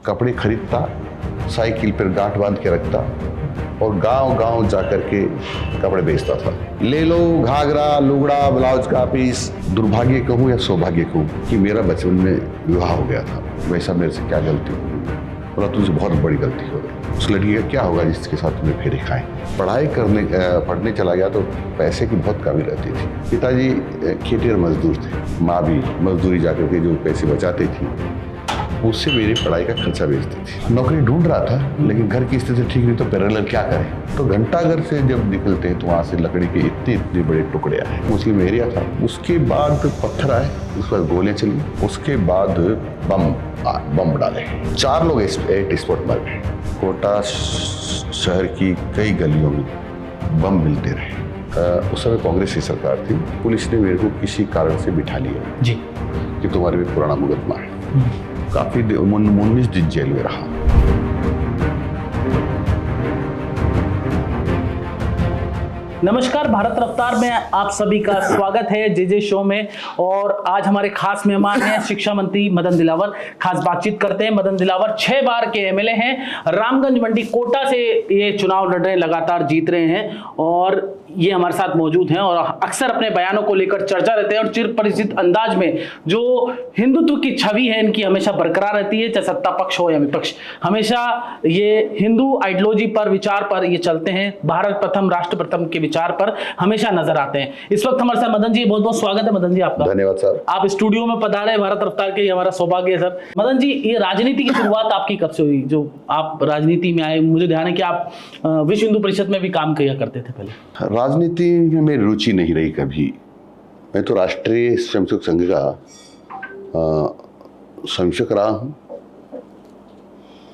कपड़े खरीदता, साइकिल पर गांठ बांध के रखता और गांव गांव जाकर के कपड़े बेचता था। ले लो घाघरा, लुगड़ा, ब्लाउज का पीस। दुर्भाग्य कहूँ या सौभाग्य कहूँ कि मेरा बचपन में विवाह हो गया था। वैसा मेरे से क्या गलती हुई? बोला तुझसे बहुत बड़ी गलती हो गई। उस लड़की का क्या होगा जिसके साथ तुमने फेरे खाए? पढ़ने चला गया तो पैसे की बहुत कमी रहती थी। पिताजी खेती और मजदूर थे, माँ भी मजदूरी जाकर के जो पैसे बचाती थी उससे मेरी पढ़ाई का खर्चा भेजती थी। नौकरी ढूंढ रहा था लेकिन घर की स्थिति ठीक नहीं, तो पैरेलल क्या करें? तो घंटाघर से जब निकलते हैं तो वहाँ से लकड़ी के इतने बड़े टुकड़े आए। मुस्लिम एरिया था। उसके बाद पत्थर आए, उसके बाद गोलियां चली, उसके बाद बम डाले। 4 लोग एट स्पॉट मर गए। कोटा शहर की कई गलियों में बम मिलते रहे। उस समय कांग्रेस की सरकार थी। पुलिस ने मेरे को किसी कारण से बिठा लिया जी कि तुम्हारे भी पुराना मुकदमा है। काफी 19 दिन जेल में रहा। नमस्कार, भारत रफ्तार में आप सभी का स्वागत है जे शो में। और आज हमारे खास मेहमान हैं शिक्षा मंत्री मदन दिलावर। खास बातचीत करते हैं। मदन दिलावर 6 बार के एमएलए हैं। रामगंज मंडी कोटा से ये चुनाव लड़ रहे हैं, लगातार जीत रहे हैं और ये हमारे साथ मौजूद हैं और अक्सर अपने बयानों को लेकर चर्चा रहते हैं और चिर परिचित अंदाज में जो हिंदुत्व की छवि है इनकी हमेशा बरकरार रहती है, चाहे सत्ता पक्ष हो या विपक्ष। हमेशा ये हिंदू आइडियोलॉजी पर, विचार पर ये चलते हैं। भारत प्रथम, राष्ट्र प्रथम के विचार पर हमेशा नजर आते हैं। इस वक्त हमारे साथ मदन जी, बहुत बहुत स्वागत है मदन जी आपका। धन्यवाद सर। आप स्टूडियो में पधारे भारत रफ्तार के, हमारा सौभाग्य है सर। मदन जी, ये राजनीति की शुरुआत आपकी कब से हुई? जो आप राजनीति में आए, मुझे ध्यान है कि आप विश्व हिंदू परिषद में भी काम किया करते थे पहले। राजनीति में मेरी रुचि नहीं रही कभी। मैं तो राष्ट्रीय स्वयंसेवक संघ का संयोजक रहा हूँ,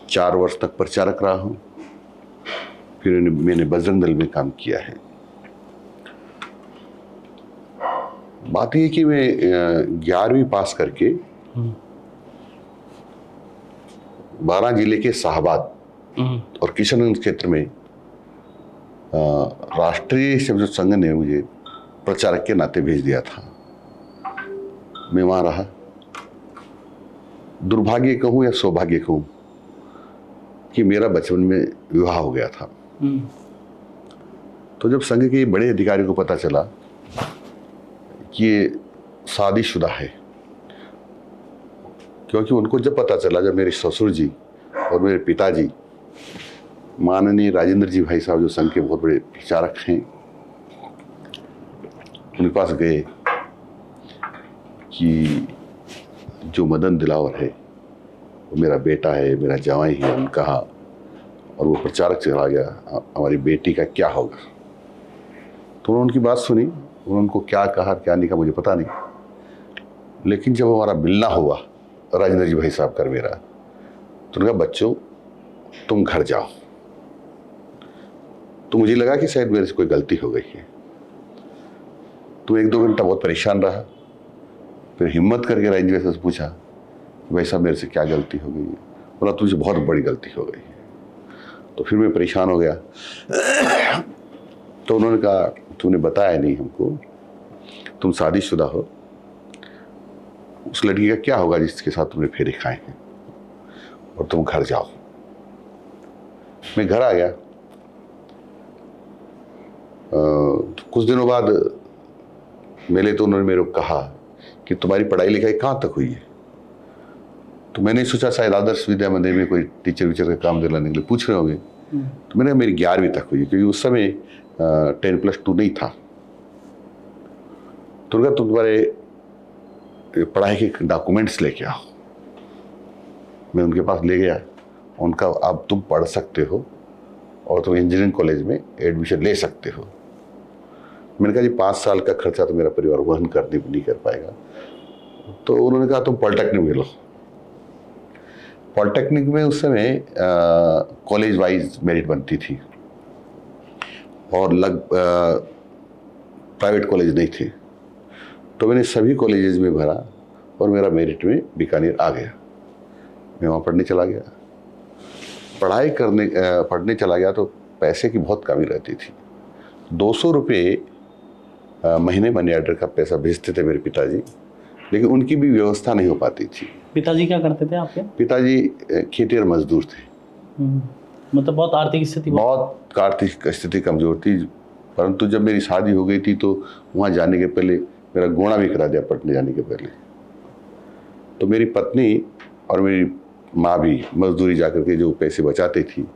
4 वर्ष तक प्रचारक रहा हूँ। फिर मैंने बजरंग दल में काम किया है। बात यह कि मैं 11वीं पास करके 12 जिले के शाहबाद और किशनगंज क्षेत्र में राष्ट्रीय स्वयंसेवक संघ ने मुझे प्रचारक के नाते भेज दिया था। मैं वहां रहा। दुर्भाग्य कहूं या सौभाग्य कहूं कि मेरा बचपन में विवाह हो गया था। तो जब संघ के बड़े अधिकारियों को पता चला कि ये शादीशुदा है, क्योंकि उनको जब पता चला, जब मेरे ससुर जी और मेरे पिताजी माननीय राजेंद्र जी भाई साहब जो संघ के बहुत बड़े प्रचारक हैं, उनके पास गए कि जो मदन दिलावर है वो मेरा बेटा है, मेरा जवाई है। उन्होंने कहा, और वो प्रचारक चला गया, हमारी बेटी का क्या होगा? तो उन्होंने उनकी बात सुनी। उन्होंने उनको क्या कहा क्या नहीं कहा मुझे पता नहीं, लेकिन जब हमारा मिलना हुआ राजेंद्र जी भाई साहब का मेरा, तो उन्होंने कहा बच्चों तुम घर जाओ। तो मुझे लगा कि शायद मेरे से कोई गलती हो गई है। तो 1-2 घंटा बहुत परेशान रहा। फिर हिम्मत करके राजेंद्र जी से पूछा, भाई साहब मेरे से क्या गलती हो गई है? बोला तुझे बहुत बड़ी गलती हो गई है। तो फिर मैं परेशान हो गया। तो उन्होंने कहा तूने बताया नहीं हमको, तुम शादीशुदा हो, उस लड़की का क्या होगा जिसके साथ तुमने फेरे खाए हैं, और तुम घर जाओ। मैं घर आ गया। कुछ दिनों बाद मिले तो उन्होंने मेरे को कहा कि तुम्हारी पढ़ाई लिखाई कहाँ तक हुई है? तो मैंने सोचा शायद आदर्श विद्या मंदिर में कोई टीचर वीचर का काम दिलाने के लिए पूछ रहे होंगे। तो मैंने कहा मेरी 11वीं तक हुई है, क्योंकि उस समय 10+2 नहीं था। तो उन्होंने कहा तुम तुम्हारे पढ़ाई के डॉक्यूमेंट्स लेके आओ। मैं उनके पास ले गया। उनका अब तुम पढ़ सकते हो और तुम इंजीनियरिंग कॉलेज में एडमिशन ले सकते हो। मैंने कहा जी 5 साल का खर्चा तो मेरा परिवार वहन नहीं कर पाएगा। तो उन्होंने कहा तुम पॉलिटेक्निक में लो। पॉलिटेक्निक में उस समय कॉलेज वाइज मेरिट बनती थी और प्राइवेट कॉलेज नहीं थे। तो मैंने सभी कॉलेजेस में भरा और मेरा मेरिट में बीकानेर आ गया। मैं वहाँ पढ़ने चला गया। पढ़ने चला गया तो पैसे की बहुत कमी रहती थी। 200 रुपये महीने मनी ऑर्डर का पैसा भेजते थे मेरे पिताजी, लेकिन उनकी भी व्यवस्था नहीं हो पाती थी। पिताजी क्या करते थे आपके? पिताजी खेती और मजदूर थे। मतलब बहुत आर्थिक स्थिति बहुत आर्थिक स्थिति कमजोर थी। परंतु जब मेरी शादी हो गई थी तो वहाँ जाने के पहले मेरा गोना भी करा दिया पटने जाने के पहले। तो मेरी पत्नी और मेरी माँ भी मजदूरी जाकर के जो पैसे बचाती थी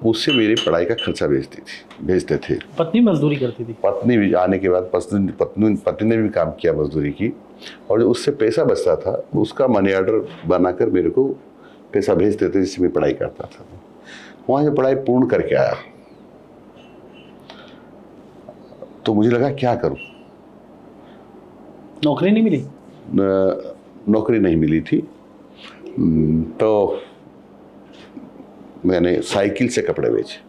उससे मेरी पढ़ाई का खर्चा भेजते थे। पत्नी मजदूरी करती थी? पत्नी भी आने के बाद पत्नी ने भी काम किया मजदूरी की, और जो उससे पैसा बचता था उसका मनी ऑर्डर बनाकर मेरे को पैसा भेजते थे, जिससे मैं पढ़ाई करता था। वहाँ से पढ़ाई पूर्ण करके आया तो मुझे लगा क्या करूं। नौकरी नहीं मिली? नौकरी नहीं मिली थी। तो मैंने साइकिल से कपड़े बेचे।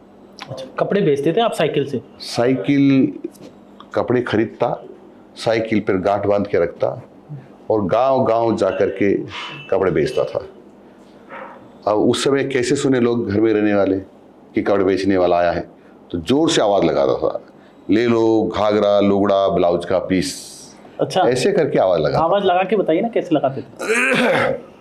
अच्छा, कपड़े बेचते थे आप साइकिल से? साइकिल कपड़े खरीदता, साइकिल पर गांठ बांध के रखता और गांव-गांव जा कर के कपड़े बेचता था। अब उस समय कैसे सुने लोग घर में रहने वाले कि कपड़े बेचने वाला आया है, तो जोर से आवाज लगाता था, ले लो घाघरा लुगड़ा ब्लाउज का पीस। अच्छा, ऐसे करके आवाज लगा के बताइए ना कैसे लगाते थे।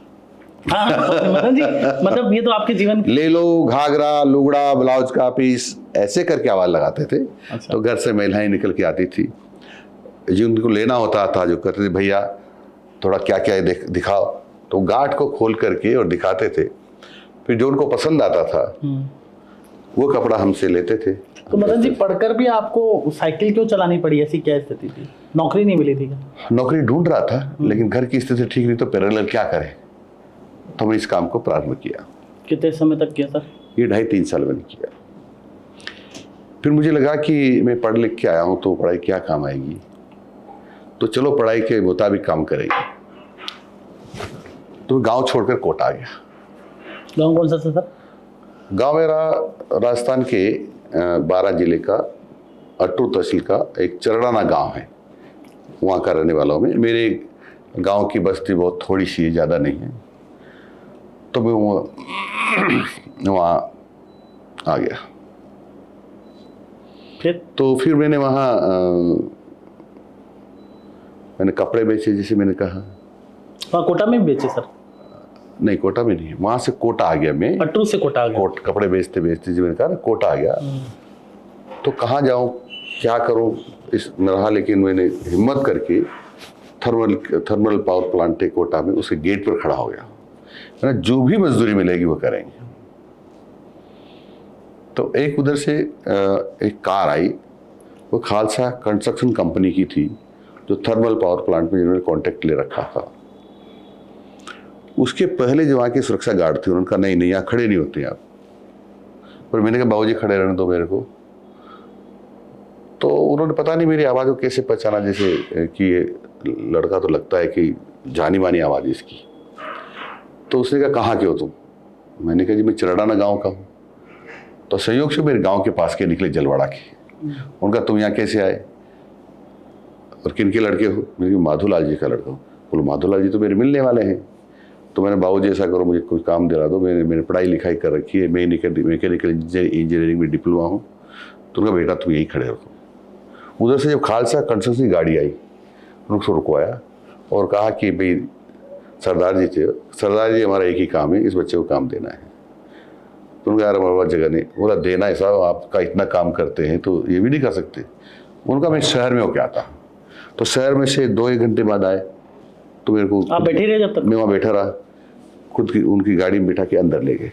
हाँ, मदन जी, मतलब ये तो आपके जीवन ले लो घाघरा लुगड़ा ब्लाउज का पीस, ऐसे करके आवाज लगाते थे। अच्छा। तो घर से महिलाएं निकल के आती थी, जिनको लेना होता था जो कहते थे भैया थोड़ा क्या क्या दिखाओ, तो गांठ को खोल करके और दिखाते थे। फिर जो उनको पसंद आता था वो कपड़ा हमसे लेते थे। तो मदन जी, पढ़कर भी आपको साइकिल क्यों चलानी पड़ी? ऐसी क्या स्थिति थी? नौकरी नहीं मिली थी क्या? नौकरी ढूंढ रहा था, लेकिन घर की स्थिति ठीक नहीं, तो पैरेलल क्या करें, तो मैं इस काम को प्रारंभ किया। कितने समय तक किया सर? ये 2.5-3 साल मैंने किया। फिर मुझे लगा कि मैं पढ़ लिख के आया हूँ तो पढ़ाई क्या काम आएगी, तो चलो पढ़ाई के मुताबिक काम करेंगे। तो गांव छोड़कर कोटा आ गया। गाँव कौन सा था सर? गांव मेरा राजस्थान के 12 जिले का अट्टू तहसील का एक चरड़ाना गांव है, वहाँ का रहने वाला हूँ मैं। मेरे गांव की बस्ती बहुत थोड़ी सी है, ज़्यादा नहीं है। तो मैं वहाँ आ गया। फिर मैंने वहाँ मैंने कपड़े बेचे, जैसे मैंने कहा। वहाँ कोटा में भी बेचे सर? नहीं, कोटा में नहीं, वहाँ से कोटा आ गया मैं। अट्टू से कोटा आ गया? कपड़े बेचते बेचते जो मैंने कहा ना, कोटा आ गया। तो कहाँ जाऊँ, क्या करूँ इस रहा, लेकिन मैंने हिम्मत करके थर्मल पावर प्लांट है कोटा में, उसके गेट पर खड़ा हो गया। मैंने जो भी मजदूरी मिलेगी वो करेंगे। तो एक उधर से एक कार आई, वो खालसा कंस्ट्रक्शन कंपनी की थी, जो थर्मल पावर प्लांट में जिन्होंने कॉन्ट्रैक्ट ले रखा था। उसके पहले जो वहाँ के सुरक्षा गार्ड थे, उन्होंने कहा नहीं यहाँ खड़े नहीं होते आप। पर मैंने कहा बाबूजी खड़े रहने दो मेरे को। तो उन्होंने पता नहीं मेरी आवाज़ को कैसे पहचाना, जैसे कि ये लड़का तो लगता है कि जानी मानी आवाज़ इसकी। तो उसने कहा कहाँ के हो तुम? मैंने कहा जी मैं चरड़ाना गांव का हूँ। तो संयोग से मेरे गांव के पास के निकले, जलवाड़ा के। उनका तुम यहाँ कैसे आए और किन के लड़के हो? मैंने माधोलाल जी का लड़का हूँ। बोलो माधोलाल जी तो मेरे मिलने वाले हैं। तो मैंने बाबूजी ऐसा करो, मुझे कुछ काम दिला दो, मैंने पढ़ाई लिखाई कर रखी है, मैं मैकेनिकल इंजीनियरिंग में डिप्लोमा हूँ। तो उनका बेटा तुम यही खड़े रहो। उधर से जब खालसा कंस्ट्रक्शन की गाड़ी आई, उनको रुकवाया और कहा कि भाई सरदार जी हमारा एक ही काम है, इस बच्चे को काम देना है। तो उनका यार हमारे पास जगह नहीं। बोला देना है साहब, आपका इतना काम करते हैं तो ये भी नहीं कर सकते। उनका मैं शहर में होके आता। तो शहर में से 2-1 घंटे बाद आए तो मेरे को, आप बैठे रहे जब तक? मैं वहाँ बैठा रहा, खुद की उनकी गाड़ी में बिठा के अंदर ले गए।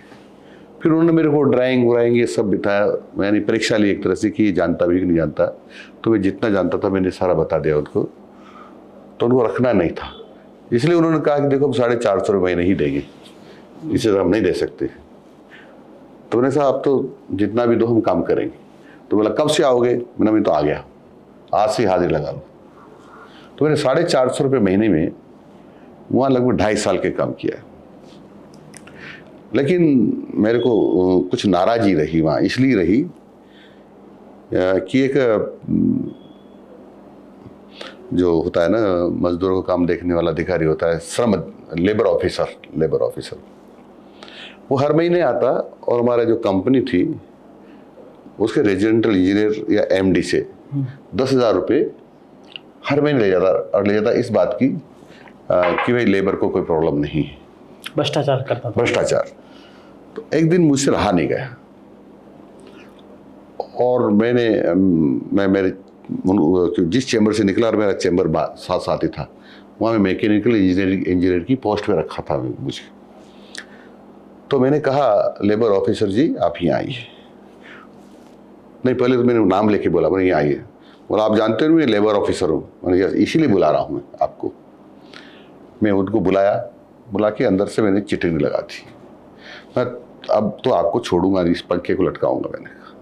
फिर उन्होंने मेरे को ड्राइंग ये सब बिताया। मैंने परीक्षा ली एक तरह से कि जानता भी कि नहीं जानता। तो मैं जितना जानता था मैंने सारा बता दिया उनको। तो उनको रखना नहीं था, इसलिए उन्होंने कहा कि देखो हम 450 रुपये महीने ही देंगे, इससे हम नहीं दे सकते। तो मैंने कहा आप तो जितना भी दो हम काम करेंगे। तो बोला कब से आओगे? मैं तो आ गया, आज से हाजिर लगा लो। तो मैंने 450 रुपये महीने में वहाँ लगभग 2.5 साल के काम किया। लेकिन मेरे को कुछ नाराज़गी रही वहाँ, इसलिए रही कि एक जो होता है ना मजदूरों को काम देखने वाला अधिकारी होता है, श्रम लेबर ऑफिसर, वो हर महीने आता और हमारा जो कंपनी थी उसके रेजिडेंटल इंजीनियर या एमडी से 10,000 रुपये हर महीने ले जाता। और ले जाता इस बात की कि भाई लेबर को कोई प्रॉब्लम नहीं है, भ्रष्टाचार करता था। भ्रष्टाचार। तो एक दिन मुझसे रहा नहीं गया और मैं मेरे जिस चैम्बर से निकला और मेरा चैम्बर साथ साथ ही था, वहाँ मैं मैकेनिकल इंजीनियर की पोस्ट पे रखा था मुझे। तो मैंने कहा लेबर ऑफिसर जी आप यहाँ आइए। नहीं, पहले तो मैंने नाम लेके बोला, मैंने यहाँ आइए। बोला आप जानते हो मैं लेबर ऑफिसर हूँ। मैंने इसीलिए बुला रहा हूँ मैं आपको। मैं उनको बुला के अंदर से मैंने चिट्ठी लगा दी। मैं अब तो आपको छोड़ूंगा, इस पंखे को लटकाऊंगा। मैंने कहा,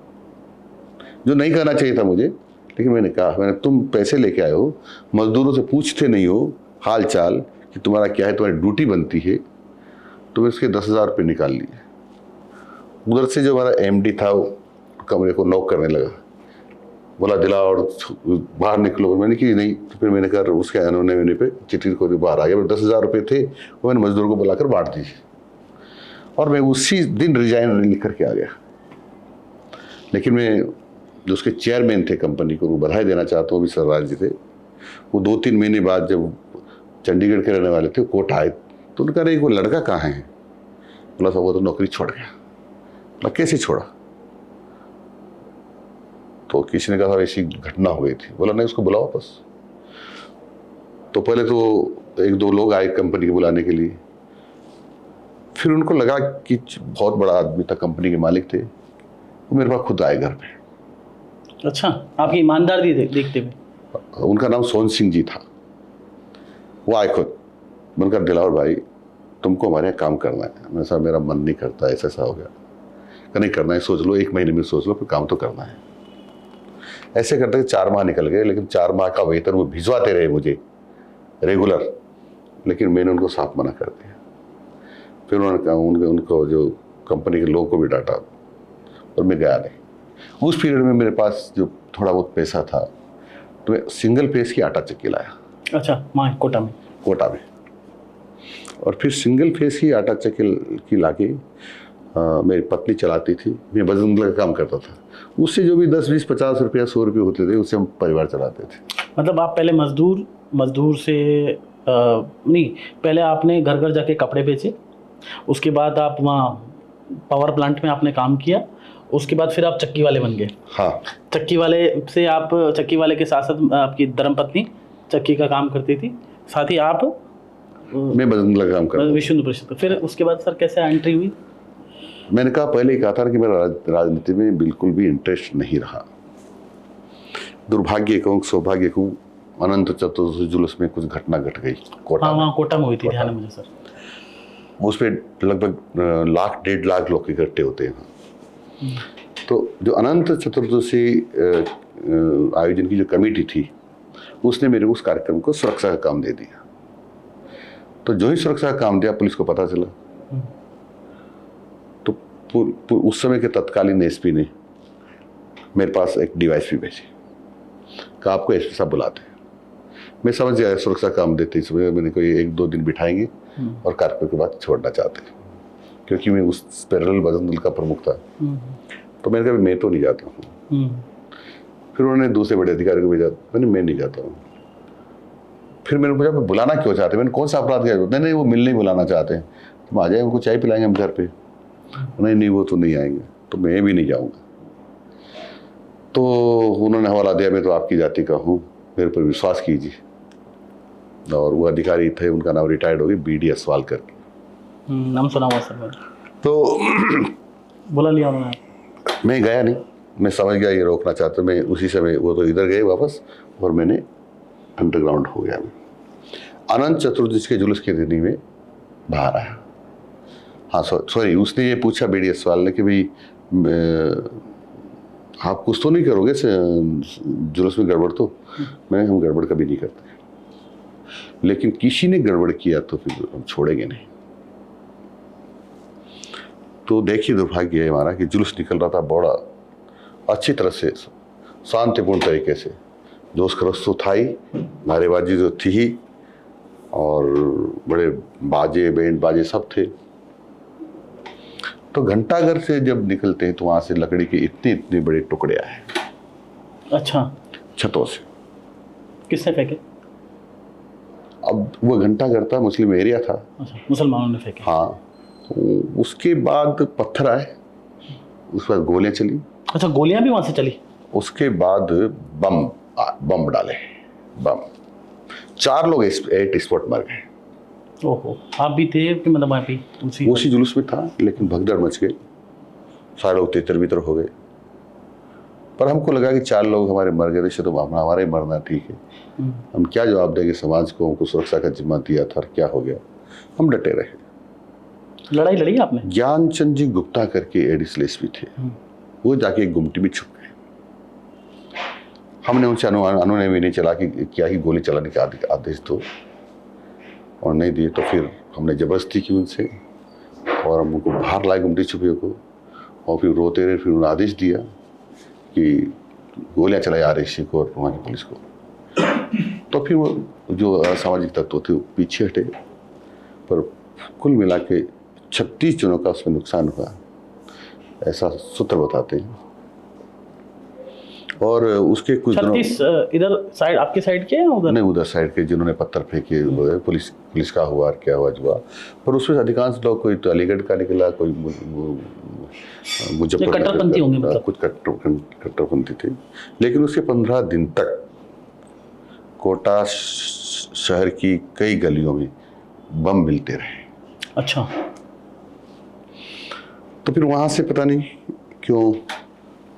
जो नहीं करना चाहिए था मुझे, लेकिन मैंने कहा तुम पैसे लेके आए हो, मजदूरों से पूछते नहीं हो हाल चाल कि तुम्हारा क्या है, तुम्हारी ड्यूटी बनती है। तो मैं उसके 10,000 रुपये निकाल लिए। उधर से जो हमारा MD था वो कमरे को नॉक करने लगा, बोला दिला और बाहर निकलो। मैंने कि नहीं। तो फिर मैंने कहा उसके अनोने पे चिट्ठी को बाहर आ गया। 10,000 रुपये थे वो मैंने मजदूर को बुलाकर बांट दी और मैं उसी दिन रिजाइन लिख करके आ गया। लेकिन मैं जो उसके चेयरमैन थे कंपनी को, वो बधाई देना चाहता हूँ, भी सरराज जी थे। वो 2-3 महीने बाद जब चंडीगढ़ के रहने वाले थे, कोट आए तो उन्होंने कहा वो लड़का कहाँ है। बोला साहब वो तो नौकरी छोड़ गया। बोला कैसे छोड़ा। तो किसी ने कहा ऐसी घटना हो गई थी। बोला नहीं उसको बुलाओ वापस। तो पहले तो 1-2 लोग आए कंपनी के बुलाने के लिए। फिर उनको लगा कि बहुत बड़ा आदमी था, कंपनी के मालिक थे, वो मेरे पास खुद आए घर पे। अच्छा, आपकी ईमानदारी देखते हुए। उनका नाम सोहन सिंह जी था। वो आए खुद। मैंने कहा दिलावर भाई तुमको हमारे यहाँ काम करना है। मैं साहब मेरा मन नहीं करता, ऐसा हो गया। नहीं करना है, सोच लो 1 महीने में सोच लो, फिर काम तो करना है। ऐसे करते 4 माह निकल गए, लेकिन 4 माह का वेतन वो भिजवाते रहे मुझे रेगुलर, लेकिन मैंने उनको साफ मना कर दिया। फिर उन्होंने कहा उनको जो कंपनी के लोगों को भी डांटा और मैं गया नहीं। उस पीरियड में मेरे पास जो थोड़ा बहुत पैसा था तो मैं सिंगल फेस की आटा चक्की लाया। अच्छा, वहाँ कोटा में। और फिर सिंगल फेस की आटा चक्की की लाके मेरी पत्नी चलाती थी, मैं वजन का काम करता था। उससे जो भी 10, 20, 50 रुपया 100 रुपये होते थे उससे हम परिवार चलाते थे। मतलब आप पहले मजदूर से नहीं, पहले आपने घर घर जाके कपड़े बेचे, उसके बाद आप वहाँ पावर प्लांट में आपने काम किया, उसके बाद फिर आप चक्की वाले बन गए। हाँ, चक्की वाले के साथ साथ आपकी धर्मपत्नी चक्की का काम करती थी, साथ ही आप मैं वजन का काम करता था। विश्व हिंदू परिषद। फिर उसके बाद सर कैसे एंट्री हुई। मैंने कहा पहले ही कहा था कि मेरा राजनीति में बिल्कुल भी इंटरेस्ट नहीं रहा। दुर्भाग्य कहूँ सौभाग्य कहूँ, अनंत चतुर्दशी जुलूस में कुछ घटना घट गई कोटा में। वहाँ कोटा में हुई थी, ध्यान है मुझे सर। उस पर लगभग 1.5 लाख लोग इकट्ठे होते हैं। तो जो अनंत चतुर्दशी आयोजन की जो कमेटी थी उसने मेरे उस कार्यक्रम को सुरक्षा का काम दे दिया। तो जो ही सुरक्षा का काम दिया पुलिस को पता चला। तो उस समय के तत्कालीन SP ने मेरे पास एक डिवाइस भी भेजी, कहा आपको SP साहब बुलाते हैं। मैं समझ गया सुरक्षा काम देते इस समय मैंने कोई 1-2 दिन बिठाएंगे और कार्यक्रम के बाद छोड़ना चाहते हैं, क्योंकि मैं उस पैरेलल बजरंग दल का प्रमुख था। तो मैंने कहा मैं तो नहीं जाता हूँ। फिर उन्होंने दूसरे बड़े अधिकारी को भेजा, मैं नहीं जाता हूँ। फिर मैंने पूछा बुलाना क्यों चाहते हैं, मैंने कौन सा अपराध किया। नहीं वो मिलने ही बुलाना चाहते हैं, तुम आ जाए, उनको चाय पिलाएंगे हम घर पे। नहीं वो तो नहीं आएंगे, तो मैं भी नहीं जाऊँगा। तो उन्होंने हवाला दिया, मैं तो आपकी जाति का हूँ, मेरे पर विश्वास कीजिए। और वो अधिकारी थे, उनका नाम रिटायर्ड हो गया, BD असवाल करके, नाम सुना हुआ सर। तो बुला लिया उन्होंने। मैं गया नहीं, मैं समझ गया ये रोकना चाहते। मैं उसी समय वो तो इधर गए वापस और मैंने अंडरग्राउंड हो गया। मैं अनंत चतुर्दशी के जुलूस के दिन में बाहर आया। हाँ सॉरी, उसने ये पूछा BD असवाल ने कि भाई आप कुछ तो नहीं करोगे जुलूस में गड़बड़। तो हम गड़बड़ कभी नहीं करते, लेकिन किसी ने गड़बड़ किया तो फिर हम छोड़ेंगे नहीं। तो देखिए दुर्भाग्य है हमारा कि जुलूस निकल रहा था बड़ा अच्छी तरह से, शांतिपूर्ण तरीके से। जोश खरोश तो था ही, नारेबाजी जो थी ही, और बड़े बाजे बैंड बाजे सब थे। तो घंटाघर से जब निकलते हैं तो वहाँ से लकड़ी के इतने बड़े टुकड़े आए। अच्छा, छतों से। किसने फेंके। अब वो घंटा घर था, मुस्लिम एरिया था। अच्छा, मुसलमानों ने फेंके। हाँ, तो उसके बाद पत्थर आए, उसके बाद गोलियां चली, अच्छा, गोलियां भी वहां से चली। उसके बाद बम डाले, बम। 4 लोग एट स्पॉट मर गए। ओहो, आप भी थे कि मतलब वहाँ पे उसी जुलूस में था, लेकिन भगदड़ मच गई, सारे लोग तितर बितर हो गए। पर हमको लगा कि 4 लोग हमारे मर गए, तो हमारे मरना ठीक है। हम क्या जवाब देंगे समाज को, हमको सुरक्षा का जिम्मा दिया था, क्या हो गया। हम डटे रहे। लड़ाई लड़ी आपने? ज्ञानचंद जी गुप्ता करके एडिशनल एसपी थे, वो जाके एक गुमटी में छुप गए। हमने उनसे अनुनय भी नहीं चला कि क्या ही गोली चलाने का आदेश दो, और नहीं दिए। तो फिर हमने जबरदस्ती की उनसे, और हम उनको बाहर लाए गुमटी छुपे को, और फिर रोते रहे। फिर उन्होंने आदेश दिया कि गोलियां चलाई RSC को और वहाँ की पुलिस को। तो फिर वो जो असामाजिक तत्व थे वो पीछे हटे। पर कुल मिला के 36 जनों का उसमें नुकसान हुआ, ऐसा सूत्र बताते हैं। और उसके कुछ 36 इधर साइड, आपके साइड के उधर? नहीं, उधर साइड के जिन्होंने पत्थर फेंके, पुलिस का हुआ, क्या हुआ जुआ। पर उसमें अधिकांश लोग, कोई तो अलीगढ़ का निकला, कोई मुजफ्फरनगर, कट्टरपंथी होंगे मतलब। कुछ कट्टरपंथी थे। लेकिन उसके 15 दिन तक कोटा शहर की कई गलियों में बम मिलते रहे। अच्छा। तो फिर वहाँ से पता नहीं क्यों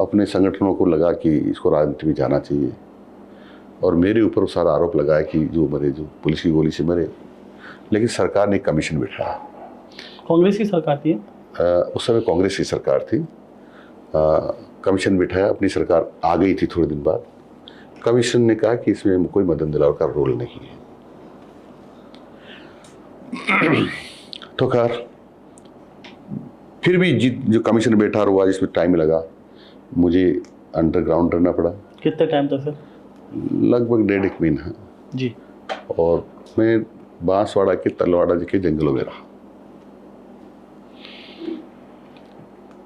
अपने संगठनों को लगा कि इसको राजनीति में जाना चाहिए, और मेरे ऊपर सारा आरोप लगाया कि जो मरे, जो पुलिस की गोली से मरे। लेकिन सरकार ने कमीशन बिठाया। कांग्रेस की सरकार थी? उस समय कांग्रेस की सरकार थी। कमीशन बिठाया, अपनी सरकार आ गई थी थोड़े दिन बाद। कमीशन ने कहा कि इसमें कोई मदन दिलावर का रोल नहीं है। तो खैर फिर भी जो कमीशन बैठा हुआ, जिसमें टाइम लगा, मुझे अंडरग्राउंड रहना पड़ा। कितने टाइम तक सर? लगभग 1.5 महीना जी। और मैं बांसवाड़ा के तलवाड़ा जी के जंगलों में रहा।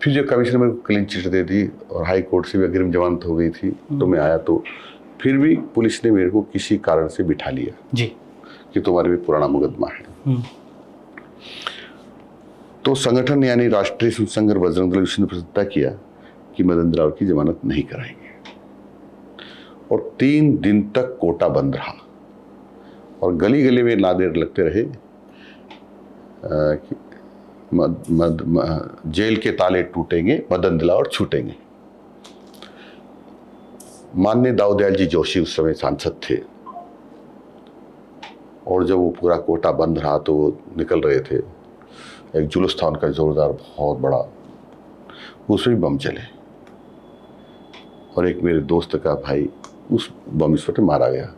फिर जो कमिश्नर मेरे को क्लीन चिट दे दी और हाई कोर्ट से भी अग्रिम जमानत हो गई थी, तो मैं आया। तो फिर भी पुलिस ने मेरे को किसी कारण से बिठा लिया जी कि तुम्हारे भी पुराना मुकदमा है। तो संगठन यानी राष्ट्रीय संघ बजरंग दल ने प्रस्ताव किया कि मदन दिलावर की जमानत नहीं कराएंगे, और 3 दिन तक कोटा बंद रहा, और गली गली में नादेर लगते रहे कि जेल के ताले टूटेंगे, मदन दिलावर छूटेंगे। माननीय दाऊदयाल जी जोशी उस समय सांसद थे, और जब वो पूरा कोटा बंद रहा तो वो निकल रहे थे। एक जुलूस था उनका जोरदार, बहुत बड़ा, उसमें बम चले, और एक मेरे दोस्त का भाई उस बम विस्फोट में मारा गया।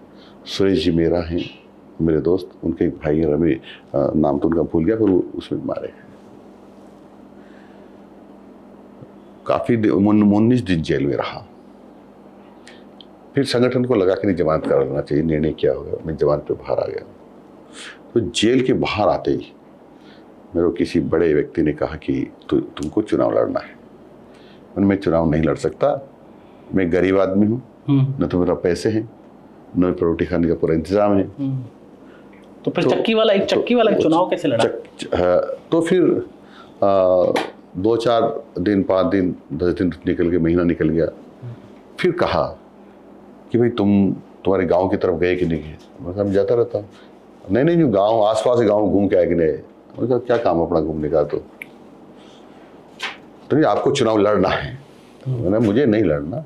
सुरेश जी मेरा हैं, मेरे दोस्त, उनके एक भाई रवि, नाम तो उनका भूल गया, पर वो उसमें मारे गए। काफी 19 दिन जेल में रहा। फिर संगठन को लगा कि नहीं, जमानत करा लेना चाहिए। निर्णय क्या होगा, मैं जमानत पे बाहर आ गया। तो जेल के बाहर आते ही मेरे को किसी बड़े व्यक्ति ने कहा कि तुमको चुनाव लड़ना है। मैं चुनाव नहीं लड़ सकता, मैं गरीब आदमी हूँ, न तो मेरा पैसे हैं, न मेरे रोटी खाने का पूरा इंतजाम है। तो फिर चक्की वाला चुनाव कैसे लड़ा? तो फिर 2-4 दिन, 5 दिन, 10 दिन निकल गए, महीना निकल गया। फिर कहा कि भाई तुम्हारे गांव की तरफ गए कि नहीं गए? मैं कहा, जाता रहता हूँ। नहीं, जो गांव आसपास गांव घूम के आए कि नहीं? मैं कहा, क्या काम अपना घूमने का? तो नहीं, आपको चुनाव लड़ना है। मैंने, मुझे नहीं लड़ना।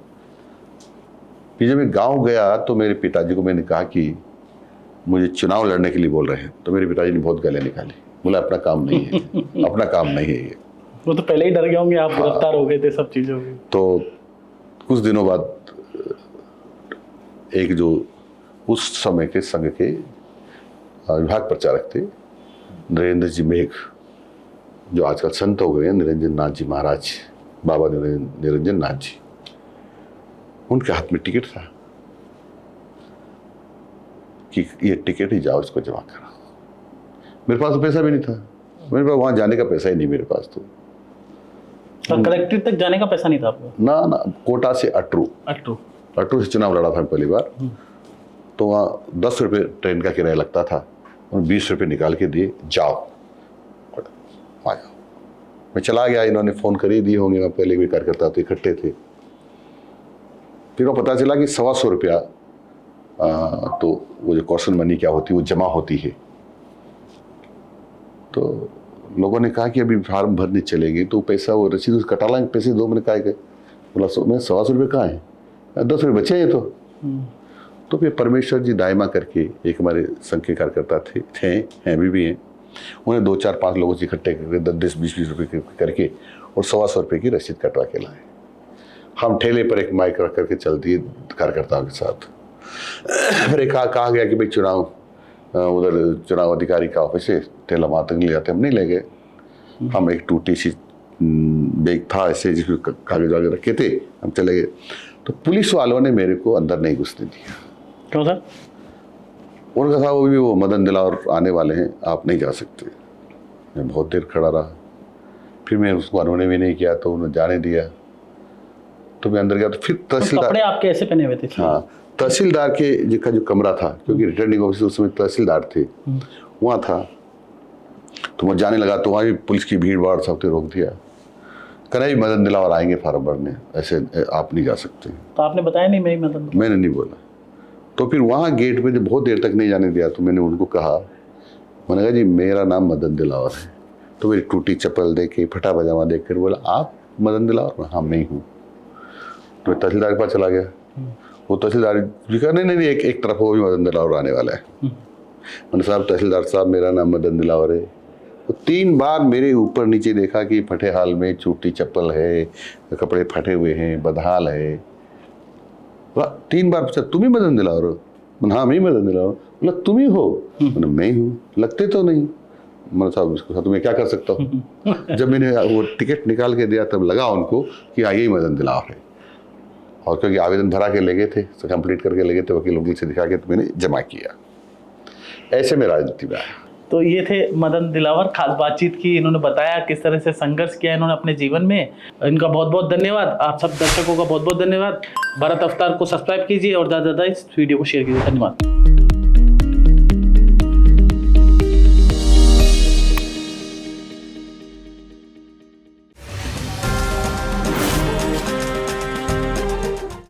फिर जब मैं गांव गया तो मेरे पिताजी को मैंने कहा कि मुझे चुनाव लड़ने के लिए बोल रहे हैं। तो मेरे पिताजी ने बहुत गालियां निकाली, बोला अपना काम नहीं है, अपना काम नहीं है ये। वो तो पहले ही डर गए होंगे, आप गिरफ्तार हो गए थे, सब चीजें हो गई। तो कुछ दिनों बाद एक जो उस समय के संघ के विभाग प्रचारक थे, नरेंद्र जी मेघ, जो आजकल संत हो गए हैं, निरंजन नाथ जी महाराज, बाबा निरंजन नाथ जी, उनके हाथ में टिकट था कि ये टिकट ही जाओ, इसको जमा करा। मेरे पास तो पैसा भी नहीं था, मेरे पास वहां जाने का पैसा ही नहीं मेरे पास। तो कलेक्ट्रेट तक जाने का पैसा नहीं था आपको? ना, कोटा से अटरू से चुनाव लड़ा था पहली बार। तो वहाँ 10 रुपये ट्रेन का किराया लगता था, और 20 रुपये निकाल के दिए, जाओ आ जाओ। मैं चला गया, इन्होंने फ़ोन कर ही दिए होंगे, मैं पहले भी कार्यकर्ता थे, इकट्ठे थे। फिर वो पता चला कि 125 रुपया तो वो जो कॉशन मनी क्या होती है वो जमा होती है। तो लोगों ने कहा कि अभी फार्म भरने चलेंगे तो पैसा वो रसीद उस कटा लाएंगे, पैसे दो। मैंने कहा गए, बोला मैं 125 रुपये कहाँ है, 10 रुपये बचे हैं। तो फिर परमेश्वर जी दायमा करके एक हमारे संघ के कार्यकर्ता थे हैं भी हैं, उन्हें 2 4 5 लोगों से इकट्ठे करके 10 20 20 रुपये करके और 125 रुपये की रसीद कटवा के लाए। हम ठेले पर एक माइक रख करके चल दिए कार्यकर्ताओं के साथ। फिर एक कहा गया कि भाई चुनाव उधर चुनाव अधिकारी का ऑफिस है, ठेला वहाँ तक ले जाते, हम नहीं ले गए। हम एक टूटी सी बैग था ऐसे जिसमें कागज वागज रखे थे, हम चले गए। तो पुलिस वालों ने मेरे को अंदर नहीं घुसने दिया। क्यों सर? उनका था वो मदन दिलावर आने वाले हैं, आप नहीं जा सकते। मैं बहुत देर खड़ा रहा, फिर मैं उसको उन्होंने भी नहीं किया तो उन्होंने जाने दिया। तो मैं अंदर गया तो फिर तहसीलदार, कपड़े आपके ऐसे पहने हुए थे? हाँ, तहसीलदार के जिसका जो कमरा था, क्योंकि रिटर्निंग ऑफिसर उस समय तहसीलदार थे, वहाँ था। तो मैं जाने लगा तो वहाँ भी पुलिस की भीड़ भाड़ सबने रोक दिया। कहना ही मदन दिलावर आएंगे फार्म भरने, ऐसे आप नहीं जा सकते। तो आपने बताया नहीं? मैं मदन, मैंने नहीं बोला। तो फिर वहाँ गेट पे जब बहुत देर तक नहीं जाने दिया तो मैंने उनको कहा, मैंने कहा जी मेरा नाम मदन दिलावर है। तो मेरी टूटी चप्पल देख के, फटा पजामा देख कर बोला आप मदन दिलावर? हाँ मैं ही हूँ। तो मैं तहसीलदार के पास चला गया। वो तहसीलदार जी कहा नहीं एक तरफ वो भी मदन दिलावर आने वाला है। मैंने साहब तहसीलदार साहब मेरा नाम मदन दिलावर है। तो 3 बार मेरे ऊपर नीचे देखा कि फटे हाल में चूटी चप्पल है, कपड़े फटे हुए हैं, बदहाल है। 3 बार पूछा तुम ही मदन दिलावर हो? मैंने हाँ मैं ही मदन दिलावर। बोला तुम ही हो? मैंने मैं ही हूँ, लगते तो नहीं। मैंने साहब इसको तो मैं क्या कर सकता हूँ। जब मैंने वो टिकट निकाल के दिया तब लगा उनको कि हाँ यही मदन दिलावर है। और क्योंकि आवेदन भरा के ले गए थे, कंप्लीट करके ले गए थे, वकील वकील से दिखा के तो मैंने जमा किया। ऐसे में राजनीति में आया। तो ये थे मदन दिलावर, खास बातचीत की, इन्होंने बताया किस तरह से संघर्ष किया इन्होंने अपने जीवन में। इनका बहुत बहुत धन्यवाद। आप सब दर्शकों का बहुत बहुत धन्यवाद। भारत अवतार को सब्सक्राइब कीजिए और ज़्यादा से ज़्यादा इस वीडियो को शेयर कीजिए। धन्यवाद।